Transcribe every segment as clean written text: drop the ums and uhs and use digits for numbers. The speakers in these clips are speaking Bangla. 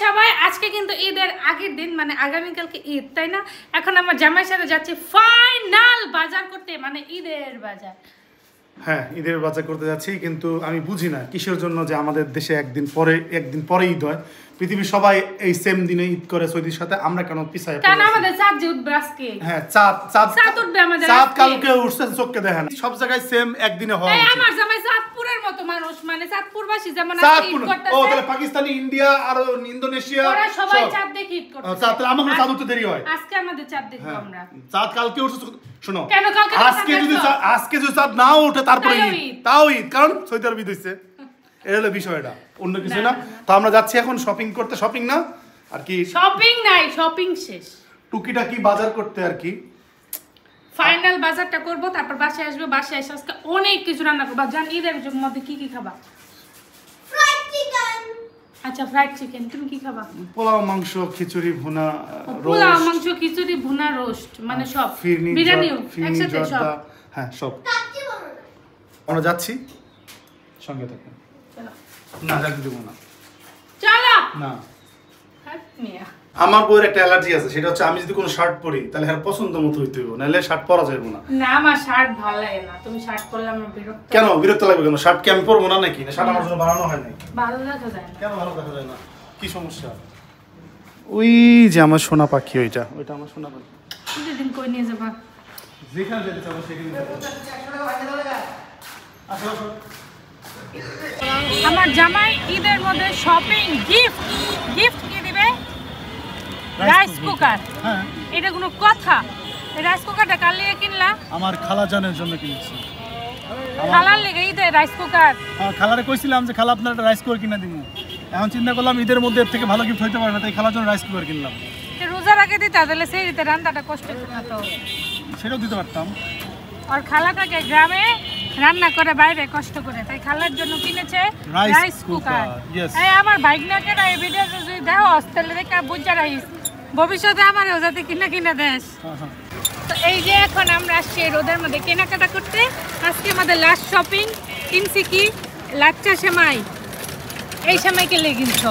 সবাই, আজকে কিন্তু ঈদের আগের দিন, মানে আগামীকালকে ঈদ, তাই না? এখন আমার জামাইয়ের সাথে যাচ্ছি ফাইনাল বাজার করতে, মানে ঈদের বাজার। হ্যাঁ, ঈদের বাজার করতে যাচ্ছি, কিন্তু আমি বুঝি না কিসের জন্য যে আমাদের দেশে একদিন পরে ঈদ হয়। পৃথিবীর সবাই এই সেম দিনে ঈদ করে সৌদির সাথে, আমরা কেন পিছায়? কারণ আমাদের চাঁদ যে উঠবে আজকে। হ্যাঁ, চাঁদ উঠবে আমাদের, চাঁদ কালকে উঠছে, চোখকে দেখেন সব জায়গায় সেম একদিনে হয়। আমার জামাই চাঁদপুরের মতো মানুষ, মানে চাঁদপুরবাসী, যেমন চাঁদপুর ও তাহলে পাকিস্তানি, ইন্ডিয়া আর ইন্দোনেশিয়া ওরা সবাই চাঁদ দেখে ঈদ করতেছে। চাঁদ তাহলে আমাদের চাঁদ উঠতে দেরি হয়। আজকে আমাদের চাঁদ দেখব আমরা। চাঁদ কালকে উঠছে, শোনো কেন কালকে? আজকে যদি চাঁদ নাও ওঠে তারপরে তাও ঈদ, কারণ সৌদি আরব ঈদ হইছে। এটা হলো বিষয়টা, অন্য কিছু না। তো আমরা যাচ্ছি এখন শপিং করতে, শপিং না আর কি, শপিং নাই, শপিং শেষ, টুকিটাকি বাজার করতে আর কি। ফাইনাল বাজারটা করব, তারপর বাসায় আসবে। বাসায় এসে আজকে অনেক কিছু রান্না করব। জান ঈদের মধ্যে কি কি খাবা? Fried chicken. আচ্ছা, ফ্রাইড চিকেন। তুমি কি খাবা? পোলাও, মাংস, খিচুড়ি, ভুনা, পোলাও, মাংস, খিচুড়ি, ভুনা, রোস্ট, মানে সব, বিরিয়ানিও একসাথে সব। হ্যাঁ, সব। আমরা যাচ্ছি, সঙ্গে থাকুন। চলো। না, যাইতে দেবো না। চলো না, হাত নিয়া। আমার বউয়ের একটা অ্যালার্জি আছে, সেটা হচ্ছে আমি যদি কোনো শার্ট পরি তাহলে আর পছন্দ মতো হইতে হবে, নাহলে শার্ট পরা যাবে না। না, আমার শার্ট ভালো লাগে না। তুমি শার্ট পরলে আমার বিরক্ত। কেন বিরক্ত লাগবে? কেন? শার্ট কি আমি পরবো না নাকি? না, শার্ট আমার জন্য বানানো হয় নাই। ভালো দেখা যায় না। কেন ভালো দেখা যায় না? কি সমস্যা? ওই যে আমার সোনা পাখি, ওইটা আমার সোনা পাখি। দিন কই নিয়ে যাবা? যেখানে যেতে চাবো সেখানে যাবো। আমার জামাই ঈদের মধ্যে শপিং, গিফট কি দিবে? Rice cooker. হ্যাঁ, এটা কোনো কথা? এই রাইস কুকারটা কাল লিয়ে কিনলা? আমার খালাজানের জন্য কিনেছি। খালার লেগে ঈদের রাইস কুকার? হ্যাঁ, খালারে কইছিলাম যে খালা আপনার একটা রাইস কুকার কিনে দিব। এখন চিন্তা করলাম ঈদের মধ্যে এর থেকে ভালো গিফট হইতে পারে না, তাই খালার জন্য রাইস কুকার কিনলাম। রোজার আগে দিতা, তাহলে সেই দিতে রান্নাটা কষ্ট হতো। সেটাও দিতে পারতাম। আর খালাটাকে গ্রামে রান্না করে বাইরে কষ্ট করে, তাই খালার জন্য কিনেছে রাইস কুকার। এই আমার ভাইগনাকে এই ভিডিও যদি দেখো তাহলে দেখা বুঝা রাইস, ভবিষ্যতে আমারও যাতে কিনা দেশ। তো এই যে এখন আমরা আসছি রোদের মধ্যে কেনাকাটা করতে। আজকে আমাদের লাস্ট শপিং। কিনছি কি? লাচ্চা সেমাই। এই সেমাই কেলে কিনছ?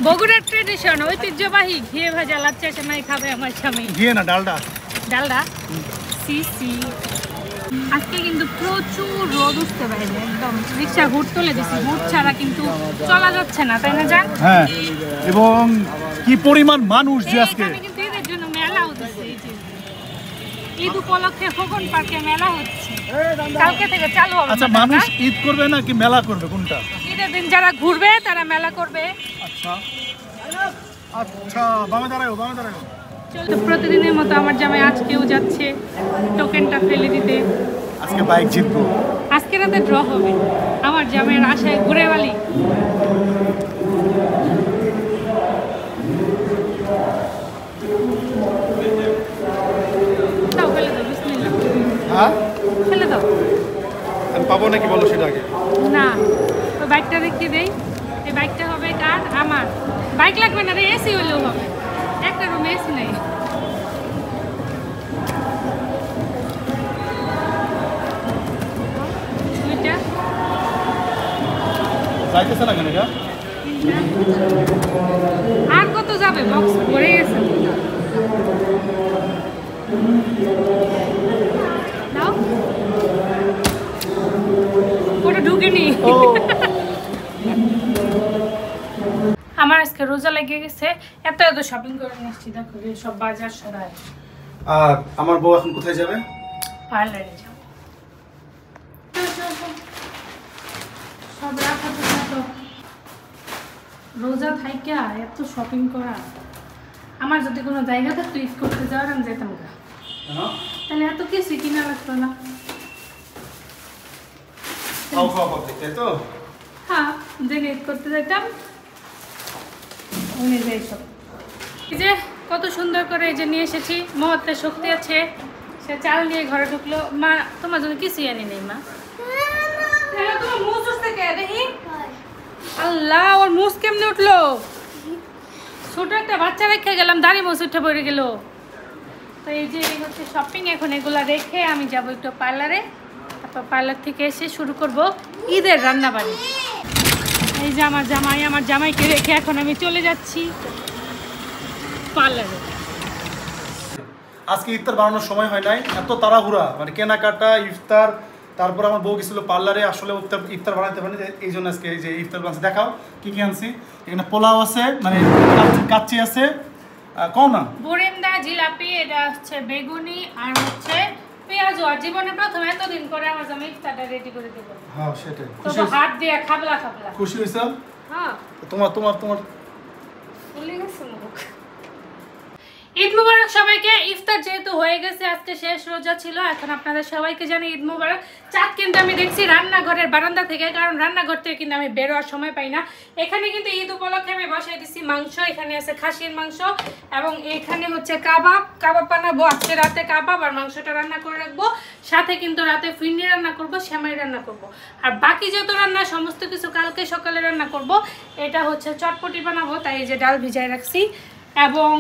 বগুড়ার ট্রেডিশন, ঐতিহ্যবাহী ঘিয়ে ভাজা লাচ্চা সেমাই খাবে আমার স্বামী। ঘিয়ে না, ডালডা। ডালডা? সি। আজকে কিন্তু প্রচুর রোদ উঠতে বাইরে, একদম রিক্সা হুট তুলে দিছি, হুট ছাড়া কিন্তু চলা যাচ্ছে না, তাই না জান? হ্যাঁ, এবং কি পরিমাণ মানুষ যে আজকে। এখানে কিন্তু ঈদের জন্য মেলা হচ্ছে। এই যে ঈদ উপলক্ষে খোকন পার্কে মেলা হচ্ছে, কালকে থেকে চালু হবে। আচ্ছা, মানুষ ঈদ করবে না কি মেলা করবে, কোনটা? ঈদের দিন যারা ঘুরবে তারা মেলা করবে। আচ্ছা আচ্ছা, বামে দাঁড়াও। চলতে প্রতিদিনের মতো আমার জামাই আজকেও যাচ্ছে টোকেনটা ফেলে দিতে। আজকে বাইক জিতবো। আজকে রাতে ড্র হবে। আমার জামাইয়ের আশায় ঘুরে বালি। দাও, ফেলে দাও, বিসমিল্লাহ। হ্যাঁ, ফেলে দাও। আমি পাবো নাকি বলো সেটা আগে। না, তো বাইকটা দেখিয়ে দেই। এই বাইকটা হবে কার? আমার। বাইক লাগবে না রে, এসি হলেও হবে। একটা রুমে এসি নেই। যাইতেছে না কেন এটা? আর কত যাবে? বক্স ভরে গেছে। দাও, ওটা ঢুকেনি। আমার আজকে রোজা লেগে গেছে, এত শপিং করে নিচ্ছি। দেখো সব বাজার সদায়। আর আমার বউ এখন কোথায় যাবে? পার্লারে যাবো। সব রাখা তো রোজা থাইকা এত শপিং করা। আমার যদি কোনো জায়গা থাকতো ঈদ করতে যাওয়ার, আমি যেতাম না। তাহলে এত কিছু কিনা লাগতো না। তো হ্যাঁ, যদি ঈদ করতে যেতাম উনি যে সব। এই যে কত সুন্দর করে এই যে নিয়ে এসেছি, মহত্বের শক্তি আছে। সে চাল নিয়ে ঘরে ঢুকলো। মা, তোমার জন্য কিছুই আনি নেই মা। তোমার মুখ উঠতে কে দেখি? আল্লাহ, ওর মুখ কেমনে উঠলো? ছোট একটা বাচ্চা রেখে গেলাম, দাড়ি মুছ উঠে পড়ে গেল। তো এই যে এই হচ্ছে শপিং। এখন এগুলা রেখে আমি যাবো একটু পার্লারে। তারপর পার্লার থেকে এসে শুরু করব ঈদের রান্নাবাড়ি। এই যে আমার জামাইকে রেখে এখন আমি চলে যাচ্ছি পার্লারে। আজকে ইফতার বানানোর সময় হয় নাই, এত তাড়াহুড়া, মানে কেনাকাটা, ইফতার, তারপর আমার বউ গেছিল পার্লারে, আসলে ইফতার বানাতে পারিনি, এই জন্য আজকে এই যে ইফতার বানাচ্ছি। দেখাও কি কি আনছি। এখানে পোলাও আছে, মানে কাচ্চি আছে, কও না, বোরেন্দা, জিলাপি, এটা হচ্ছে বেগুনি আর হচ্ছে পেঁয়াজ। আর জীবনে প্রথম এতদিন পরে আমার জামাই ইফতারটা রেডি করে দেব। হ্যাঁ সেটাই। তো হাত দিয়ে খাবলা। খুশি হইছো? হ্যাঁ। তোমার ভুলে গেছো মুখ। ঈদ মুবারক সবাইকে। ইফতার যেহেতু হয়ে গেছে, আজকে শেষ রোজা ছিল, এখন আপনাদের সবাইকে জানি ঈদ মুবারক। চাঁদ কিন্তু আমি দেখছি রান্নাঘরের বারান্দা থেকে, কারণ রান্নাঘর থেকে কিন্তু আমি বেরোয়ার সময় পাই না। এখানে কিন্তু ঈদ উপলক্ষে আমি বসাই দিচ্ছি মাংস। এখানে আছে খাসির মাংস এবং এখানে হচ্ছে কাবাব বানাবো। আজকে রাতে কাবাব আর মাংসটা রান্না করে রাখবো, সাথে কিন্তু রাতে ফিরনি রান্না করব, সেমাই রান্না করব, আর বাকি যত রান্না সমস্ত কিছু কালকে সকালে রান্না করব। এটা হচ্ছে চটপটি বানাবো, তাই এই যে ডাল ভিজায় রাখছি, এবং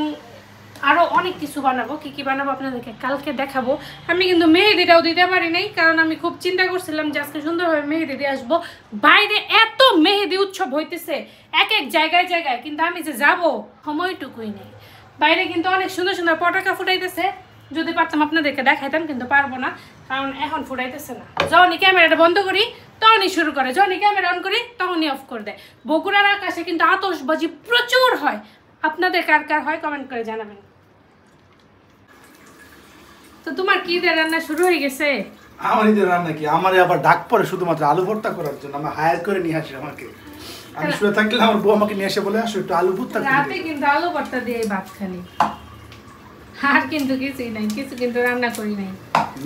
আরও অনেক কিছু বানাবো। কী কী বানাবো আপনাদেরকে কালকে দেখাবো। আমি কিন্তু মেহেদিটাও দিতে পারি নাই, কারণ আমি খুব চিন্তা করছিলাম যে আজকে সুন্দরভাবে মেহেদি দিয়ে আসবো। বাইরে এত মেহেদি উৎসব হইতেছে এক এক জায়গায়, কিন্তু আমি যে যাব সময়টুকুই নেই। বাইরে কিন্তু অনেক সুন্দর সুন্দর পটাকা ফুটাইতেছে, যদি পারতাম আপনাদেরকে দেখাইতাম, কিন্তু পারবো না, কারণ এখন ফুটাইতেছে না। যখনই ক্যামেরাটা বন্ধ করি তখনই শুরু করে, যখনই ক্যামেরা অন করি তখনই অফ করে দেয়। বগুড়ার আকাশে কিন্তু আতশবাজি প্রচুর হয়। আপনাদের কার কার হয় কমেন্ট করে জানাবেন। তো তোমার কি দিয়ে রান্না শুরু হয়ে গেছে? আমার ঈদের রান্না কি, আমারে আবার ডাক পড়ে শুধুমাত্র আলু ভর্তা করার জন্য। আমি হায়ার করে নিয়ে আসি আমাকে, আমি শুয়ে থাকলে আমার বউ আমাকে নিয়ে এসে বলে আসো একটু আলু ভর্তা করে রাতে কিন্তু আলু ভর্তা দিয়ে ভাত খালি, আর কিন্তু কিছুই নাই, কিছু কিন্তু রান্না করি নাই।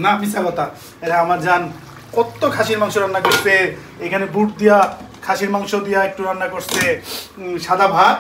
না মিছা কথা, এরা আমার জান কত খাসির মাংস রান্না করছে, এখানে বুট দিয়া খাসির মাংস দিয়া একটু রান্না করছে, সাদা ভাত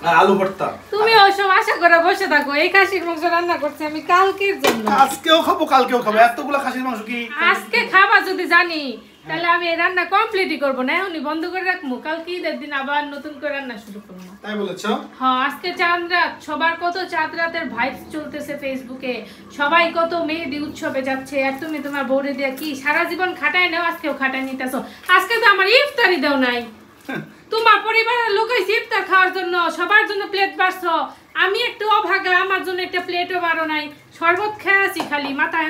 আর আলু ভর্তা। তুমি ওসব আশা করে বসে থাকো, এই খাসির মাংস রান্না করছি আমি কালকের জন্য। আজকেও খাবো কালকেও খাবো, এতগুলা খাসির মাংস কি আজকে খাবা যদি জানি, তাহলে আমি এই রান্না কমপ্লিটই করবো না, এখনই বন্ধ করে রাখবো, কালকে ঈদের দিন আবার নতুন করে রান্না শুরু করবো। তাই বলেছো? হ্যাঁ, আজকে চাঁদ রাত, সবার কত চাঁদ রাতের ভাইবস চলতেছে ফেসবুকে, সবাই কত মেহেদি উৎসবে যাচ্ছে, আর তুমি তোমার বউরে দিয়া কি সারা জীবন খাটায় নাও, আজকেও খাটায় নিতেছো। আজকে তো আমার ইফতারি দাও নাই, তোমার পরিবারের লোক হইছে ইফতার খাওয়ার জন্য, সবার জন্য প্লেট বাড়ছো, আমি একটু অভাগা, আমার জন্য একটা প্লেটও বাড়ো নাই, শরবত খেয়ে আছি খালি মাথায়।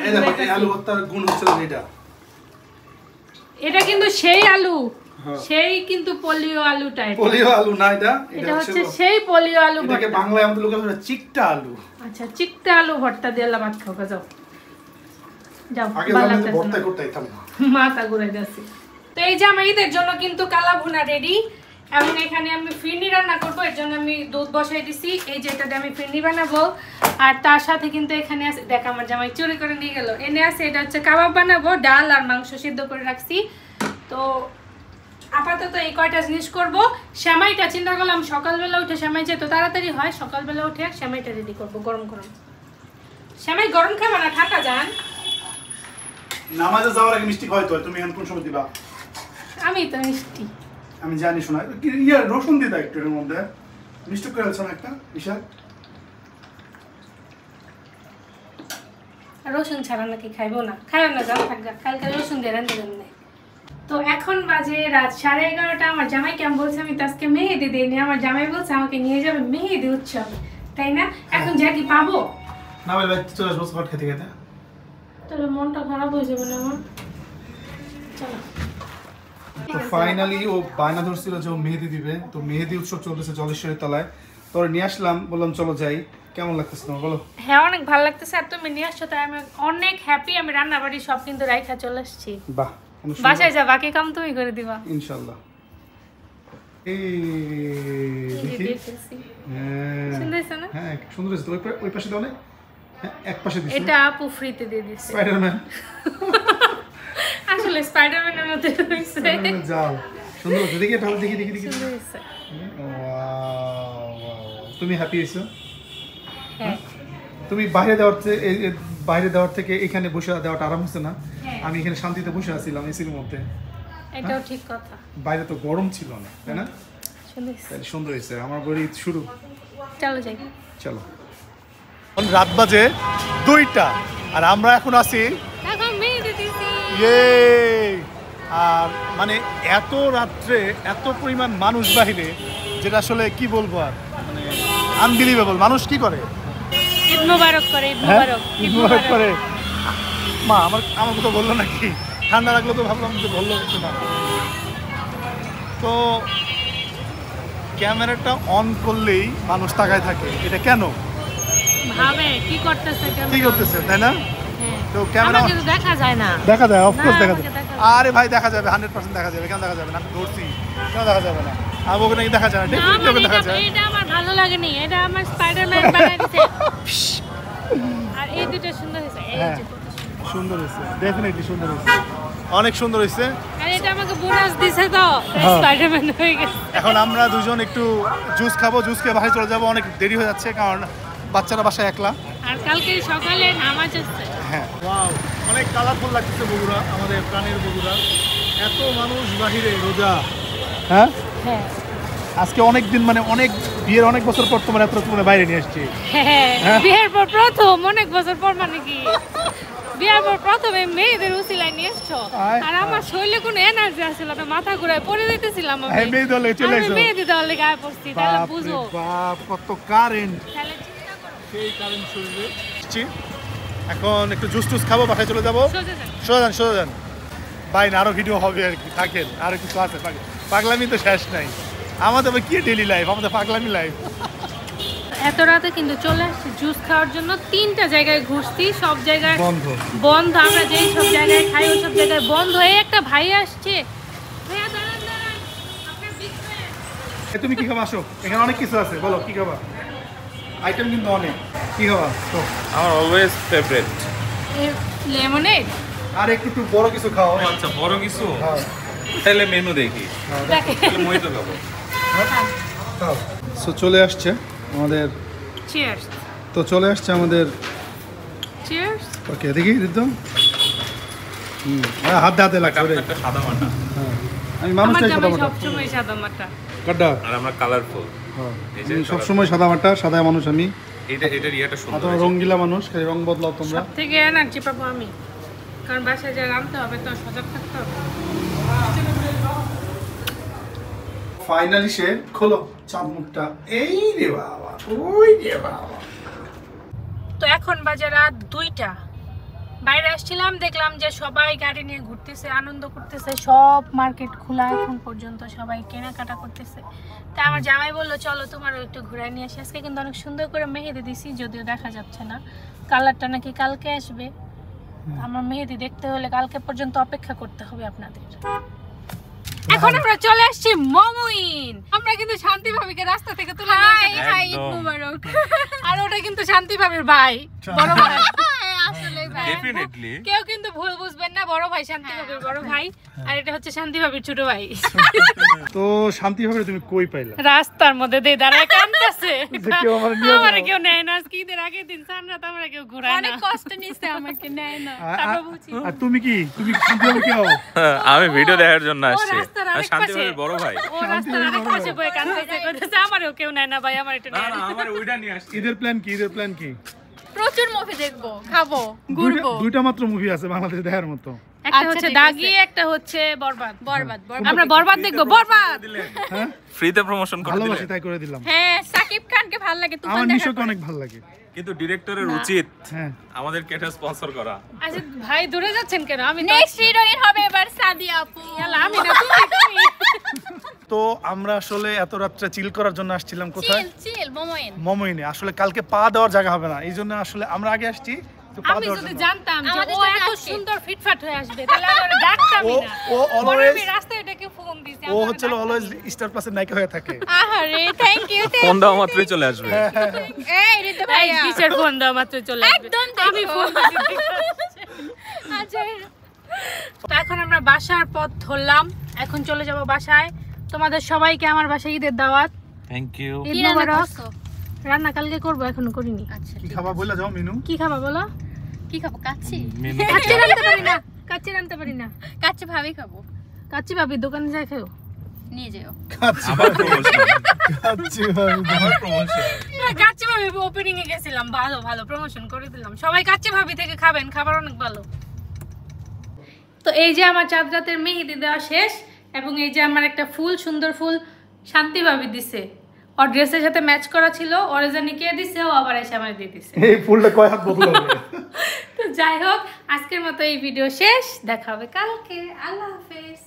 আলু ভর্তার গুণ হচ্ছে এটা, এটা কিন্তু সেই আলু, সেই কিন্তু পোলিও আলু টাইপ। পোলিও আলু না, এটা হচ্ছে সেই পোলিও আলু ভর্তা। এটাকে বাংলায় আমাদের লোকে বলে চিকটা আলু। আচ্ছা, চিকটা আলু ভর্তা দিয়ে ভাত খাও, যাও যাও, আগে আমি ভর্তা করতেইতাম না, মাথা ঘুরে যাচ্ছে। তো এই যে আমার ঈদের জন্য কিন্তু কালা ভুনা রেডি, এবং এখানে আমি ফিরনি রান্না করবো, এর জন্য আমি দুধ বসাই দিছি, এই যে এটা দিয়ে আমি ফিরনি বানাবো। আর তার সাথে কিন্তু এখানে আছে, দেখ আমার জামাই চুরি করে নিয়ে গেল, এনে আছে এটা হচ্ছে কাবাব বানাবো, ডাল আর মাংস সিদ্ধ করে রাখছি। তো আপাতত এই কয়টা জিনিস করবো। সেমাইটা চিন্তা করলাম সকালবেলা উঠে, সেমাই যেহেতু তাড়াতাড়ি হয়, সকালবেলা উঠে সেমাইটা রেডি করবো গরম গরম। সেমাই গরম খাবা না ঠান্ডা যান? নামাজে যাওয়ার আগে মিষ্টি খাওয়াইতে হয়, তুমি এখন কোন সময় দিবা? আমি তো মিষ্টি, আমি জানি শোনা, ইয়া রসুন দিদা একটু এর মধ্যে মিষ্টি করে আছে না একটা বিশাল। রসুন ছাড়া নাকি খাইবো না? খাইও না, যাও থাকবে, কালকে রসুন দিয়ে রান্না দেবেন। তো এখন বাজে রাত 11:30। আমার জামাইকে আমি বলছি আমি তো আজকে মেহেদি দিইনি, আমার জামাই বলছে আমাকে নিয়ে যাবে মেহেদি উৎসবে, তাই না? এখন যা কি পাবো না, ভাই চলে আসবো স্পট খেতে খেতে, তাহলে মনটা খারাপ হয়ে যাবে না আমার। চলো। তো ফাইনালি ও বায়না ধরছিল যে ও মেহেদি দিবে, তো মেহেদি উৎসব চলতেছে জলেশ্বরীর তলায়, তোর নিয়ে আসলাম, বললাম চলো যাই। কেমন লাগতেছে তোমার বলো? হ্যাঁ, অনেক ভালো লাগতেছে, আর তুমি নিয়ে আসছো তাই আমি অনেক হ্যাপি। আমি রান্না বাড়ি সব কিন্তু রাইখা চলে আসছি। বাহ, বাসায় যা, বাকি কাম তুমি করে দিবা ইনশাআল্লাহ। এই সুন্দর হয়েছে না? হ্যাঁ সুন্দর হয়েছে। ওই পাশে দাও না, এক পাশে দিছি। এটা আপু ফ্রিতে দিয়ে দিছে, স্পাইডারম্যান। আসলে স্পাইডারম্যানের মতো হইছে। যাও, সুন্দর হয়েছে, দেখি এটা দেখি দেখি দেখি। সুন্দর হয়েছে। তুমি হ্যাপি হয়েছো? হ্যাঁ। তুমি বাইরে দেওয়ার থেকে এখানে বসে দেওয়াটা আরাম হচ্ছে না? আমি এখানে শান্তিতে বসে আছিলাম এসির মধ্যে। এটাও ঠিক কথা, বাইরে তো গরম ছিল না, তাই না? সুন্দর হয়েছে। আমার বাড়ি শুরু, চলো যাই। চলো। রাত বাজে 2টা আর আমরা এখন আছি এখন মেহেদি দিছি। ইয়ে আর মানে এত রাত্রে এত পরিমাণ মানুষ বাহিরে, যেটা আসলে কি বলবো আর, মানে আনবিলিভেবল। মানুষ কি করে? ঈদ মোবারক করে, ঈদ হ্যাঁ? মোবারক, ঈদ মোবারক করে। মা আমার তো বললো নাকি, ঠান্ডা লাগলো তো ভাবলাম যে বললো কিছু না। তো ক্যামেরাটা অন করলেই মানুষ তাকায় থাকে, এটা কেন? ভাবে কি করতেছে, কি করতেছে, তাই না? হ্যাঁ। তো ক্যামেরা আমাকে তো দেখা যায় না। দেখা যায়, অফকোর্স না, দেখা আমাকে যায়। দেখা যায়। আরে ভাই দেখা যাবে, 100% দেখা যাবে। কেন দেখা যাবে না? আমি ধরছি, কেন দেখা যাবে না? আর ওকে নাকি দেখা যায় না, না, ডেফিনেটলি ওকে দেখা যায়। এটা আমার ভালো লাগেনি, এটা আমার স্পাইডারম্যান বানাই দিছে। আর এই দুটো সুন্দর হয়েছে, এই হ্যাঁ। যে কত সুন্দর। সুন্দর হয়েছে, ডেফিনেটলি সুন্দর হয়েছে, অনেক সুন্দর হয়েছে। আর এটা আমাকে বোনাস দিছে তো, হ্যাঁ। স্পাইডারম্যান হয়ে গেছে। এখন আমরা দুজন একটু জুস খাবো, জুস খেয়ে বাসায় চলে যাবো। অনেক দেরি হয়ে যাচ্ছে কারণ বাচ্চারা বাসায় একলা। আর কালকে সকালে নামাজ আছে। হ্যাঁ, ওয়াও, অনেক কালারফুল লাগতেছে বগুড়া, আমাদের প্রাণের বগুড়া। এত মানুষ বাহিরে, রোজা। হ্যাঁ, হ্যাঁ আজকে অনেক দিন, মানে অনেক বিয়ের অনেক বছর পর তোমার এত তোমার বাইরে নিয়ে আসছি। হ্যাঁ, বিয়ের পর প্রথম, অনেক বছর পর মানে কি বিয়ের পর প্রথমে মেয়েদের উসিলায় নিয়ে এসছো। আয়, আর আমার শরীরে কোনো এনার্জি আসছিল না, মাথা ঘুরায় পড়ে যেতেছিলাম আমি। হ্যাঁ, মেয়ে দলে চলে আমি এসো। মেয়েদি দলে গায়ে পড়ছি, তাহলে বাপ রে বুঝো। বাপ, কত কারেন্ট, তাহলে চিন্তা করো। সেই কারেন্ট শরীরে। এখন একটু জুস টুস খাবো, বাসায় চলে যাবো। সোজা যান। সোজা যান ভাই, না আরো ভিডিও হবে আর কি, থাকেন আরো কিছু আছে। পাগলামি তো শেষ নাই আমাদের, কি ডেইলি লাইফ, আমাদের পাগলামি লাইফ। এত রাতে কিন্তু চলে আসছি জুস খাওয়ার জন্য। 3টা জায়গায় ঘুরছি, সব জায়গায় বন্ধ। বন্ধ। আমরা যেই সব জায়গায় খাই ওই সব জায়গায় বন্ধ। এই একটা ভাই আসছে, ভাইয়া দাঁড়ান দাঁড়ান, আপনার big fan। তুমি কি খাবা? আসো, এখানে অনেক কিছু আছে, বলো কি খাবা? আইটেম কিন্তু অনেক, কি খাবা? তো আমার অলওয়েজ ফেভারিট। লেমনেড আর একটু বড় কিছু খাও। আচ্ছা, বড় কিছু হ্যাঁ, তাহলে মেনু দেখি। দেখে। তাহলে মহিতো খাবো। খাও। সো চলে আসছে আমাদের, চিয়ার্স চিয়ার্স। ওকে দেখি দিত। হাতে হাতে লাগছে রে। একটা সাদা মাটা হ্যাঁ, আমি আমার মানুষটাই সাদা জামাই মাটা। সবসময় সাদা মাটা। কাড্ডা, আর আমরা কালারফুল। এই যে আমি সবসময় সাদা মাটা, সাদা মানুষ আমি। এটার ইয়েটা আর সুন্দর। তোমরা রঙ্গিলা মানুষ, খালি রং বদলাও তোমরা। সব থেকে এনার্জি পাবো আমি, কারণ বাসায় যা রাঁধতে হবে তো সজাগ থাকতে হবে। ফাইনালি সে খোলো চাঁদ মুখটা। এই রে বাবা, ওই রে বাবা। তো এখন বাজে রাত 2টা। বাইরে আসছিলাম, দেখলাম যে সবাই গাড়ি নিয়ে ঘুরতেছে, আনন্দ করতেছে, সব মার্কেট খোলা এখন পর্যন্ত, সবাই কেনাকাটা করতেছে। তা আমার জামাই বললো চলো তোমারও একটু ঘুরে নিয়ে আসি। আজকে কিন্তু অনেক সুন্দর করে মেহেদি দিছি, যদিও দেখা যাচ্ছে না। কালারটা নাকি কালকে আসবে। আমার মেহেদি দেখতে হলে কালকে পর্যন্ত অপেক্ষা করতে হবে আপনাদের। এখন আমরা চলে আসছি মোমোইন। আমরা কিন্তু শান্তি ভাবিকে রাস্তা থেকে তুলে নিয়ে এসেছি। হাই, ঈদ মোবারক। আর ওটা কিন্তু শান্তি ভাবির ভাই, বড় ভাই। আসলে ভাই, ডেফিনেটলি। কেউ কিন্তু ভুল বুঝবেন না, বড় ভাই শান্তি ভাবির বড় ভাই, আর এটা হচ্ছে শান্তি ভাবির ছোট ভাই। তো শান্তি ভাবে তুমি কই পাইলা? রাস্তার মধ্যে দিয়ে দাঁড়ায় কাঁদতেছে। যে কেউ আমার নিয়ে যাও। আমারে কেউ নেয় না, আজকে ঈদের আগের দিন সানরাত আমরা কেউ ঘুরায় না। অনেক কষ্ট নিছে, আমাকে নেয় না। তারপর বুঝি আর তুমি কি, তুমি শান্তি ভাবে কি হও? আমি ভিডিও দেখার জন্য ও আসছি। রাস্তার আর আরেক শান্তি পাশে, ভাবির বড় ভাই। ও রাস্তার আরেক পাশে বয়ে কাঁদতেছে, কইতেছে আমারও কেউ নেয় না ভাই, আমার এটা না নেয় না, না। আমার ওইটা নিয়ে আসছি। ঈদের প্ল্যান কি? ঈদের প্ল্যান কি? প্রচুর মুভি দেখবো, খাবো, ঘুরবো। দুইটা মাত্র মুভি আছে বাংলাদেশে দেখার মতো। একটা আচ্ছা, হচ্ছে ঠিক দাগি, আছে। একটা হচ্ছে বরবাদ। বরবাদ আমরা বরবাদ দেখবো, বরবাদ। হ্যাঁ, ফ্রিতে প্রমোশন করে ভালোবাসি দিলে। তাই করে দিলাম। হ্যাঁ, সাকিব খানকে ভালো লাগে, তুফান আমার দেখার নিশোকে পরে। অনেক ভালো লাগে। কিন্তু ডিরেক্টরের উচিত হ্যাঁ, আমাদেরকে এটা স্পন্সর করা। আচ্ছা ভাই দূরে যাচ্ছেন কেন? আমি তো নেক্সট হিরোইন হবে এবার সাদিয়া আপু। ইয়ালা, আমি না, তুমি। তো আমরা আসলে এত রাত্রে চিল করার জন্য আসছিলাম কোথায়? চিল মোমোইন। মোমোইনে। আসলে কালকে পা দেওয়ার জায়গা হবে না, এই জন্য আসলে আমরা আগে আসছি তো পা আমি দেওয়ার যদি জন্য। জানতাম যে আমাদের ও সাথে এত আসছে। সুন্দর ফিটফাট হয়ে আসবে তাহলে আমি ওরে ডাকতামই না। ও পরে always- আমি রাস্তায় এটাকে ফোন দিছি। ও হচ্ছে অলওয়েজ স্টার প্লাসের নায়িকা হয়ে থাকে। আহারে, থ্যাংক ইউ। ফোন দেওয়া মাত্রই চলে আসবে। এই ঋতু ভাই ভাইয়া। কিসের ফোন দাও মাত্র চলে আসবে। একদম আমি দেখো। ফোন দিছি। আচ্ছা, তো এখন আমরা বাসার পথ ধরলাম, এখন চলে যাব বাসায়। তোমাদের সবাইকে আমার বাসায় ঈদের দাওয়াত। Thank you. ঈদ কি রান্না মোবারক। করছো? রান্না কালকে করবো, এখনো করিনি। আচ্ছা, কি খাবা বলে যাও মেনু? কি খাবা বলো? কি খাবো? কাচ্চি। মেনু কাচ্চি রান্নতে পারি না, কাচ্চি রান্নতে পারি না। কাচ্চি ভাবি খাবো, কাচ্চি ভাবি দোকানে যাই খেও। নিয়ে যেও। খাচ্ছি আবার প্রমোশন। খাচ্ছি ভাই। আবার প্রমোশন। কাচ্চি ভাবি ওপেনিং এ গেছিলাম, ভালো ভালো প্রমোশন করে দিলাম। সবাই কাচ্চি ভাবি থেকে খাবেন, খাবার অনেক ভালো। তো এই যে আমার চাঁদ রাতের মেহেদি দেওয়া শেষ, এবং এই যে আমার একটা ফুল, সুন্দর ফুল শান্তি ভাবি দিছে, ওর ড্রেসের সাথে ম্যাচ করা ছিল, ওরে জানি কে দিছে, ও আবার এসে আমার দিয়ে দিছে। এই ফুলটা কয় হাত বদল হবে। তো যাই হোক, আজকের মতো এই ভিডিও শেষ, দেখা হবে কালকে। আল্লাহ হাফেজ।